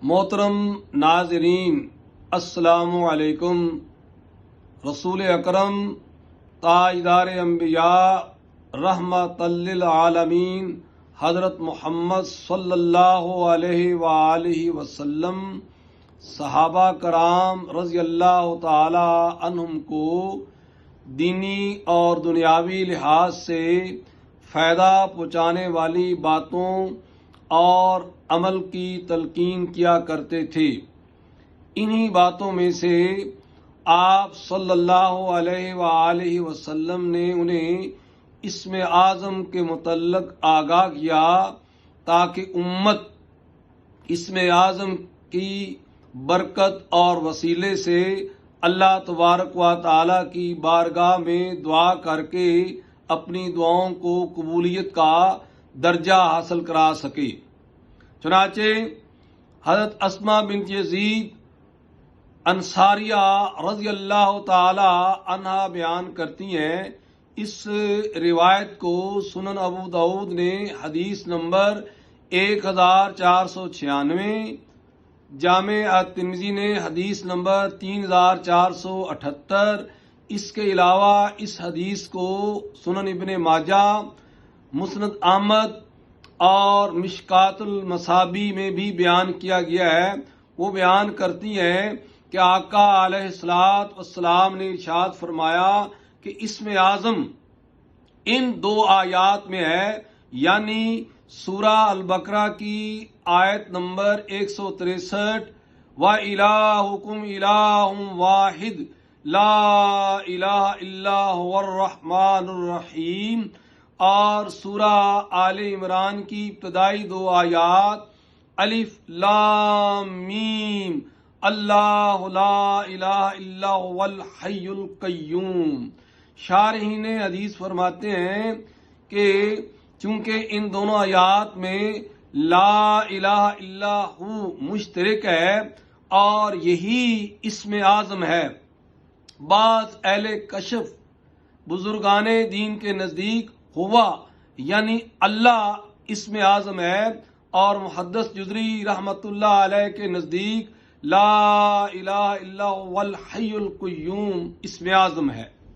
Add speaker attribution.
Speaker 1: محترم ناظرین، السلام علیکم۔ رسول اکرم تاجدار انبیاء رحمت للعالمین حضرت محمد صلی اللہ علیہ وآلہ وسلم صحابہ کرام رضی اللہ تعالی عنہم کو دینی اور دنیاوی لحاظ سے فائدہ پہنچانے والی باتوں اور عمل کی تلقین کیا کرتے تھے۔ انہی باتوں میں سے آپ صلی اللہ علیہ وآلہ وسلم نے انہیں اسم اعظم کے متعلق آگاہ کیا تاکہ امت اسم اعظم کی برکت اور وسیلے سے اللہ تبارک و تعالی کی بارگاہ میں دعا کر کے اپنی دعاؤں کو قبولیت کا درجہ حاصل کرا سکے۔ چنانچہ حضرت اسماء بنت یزید انصاریہ رضی اللہ تعالی عنہا بیان کرتی ہیں۔ اس روایت کو سنن ابو داؤد نے حدیث نمبر 1496، جامع ترمذی نے حدیث نمبر 3478، اس کے علاوہ اس حدیث کو سنن ابن ماجہ، مسند احمد اور مشکات المصابیح میں بھی بیان کیا گیا ہے۔ وہ بیان کرتی ہیں کہ آقا علیہ الصلوۃ والسلام نے ارشاد فرمایا کہ اسم اعظم ان دو آیات میں ہے، یعنی سورہ البقرہ کی آیت نمبر 163 وَإِلَٰهُكُمْ إِلَٰهٌ وَاحِدٌ لا الہ الا هو الرحمن الرحیم، اور سورہ آل عمران کی ابتدائی دو آیات الف لام میم اللہ لا الہ الا هو الحی القیوم۔ شارحین حدیث فرماتے ہیں کہ چونکہ ان دونوں آیات میں لا الہ الا ہو مشترک ہے اور یہی اسم اعظم ہے، بعض اہل کشف بزرگان دین کے نزدیک ہوا یعنی اللہ اسم اعظم ہے، اور محدث جزری رحمت اللہ علیہ کے نزدیک لا الہ الا هو الحی القیوم اسم اعظم ہے۔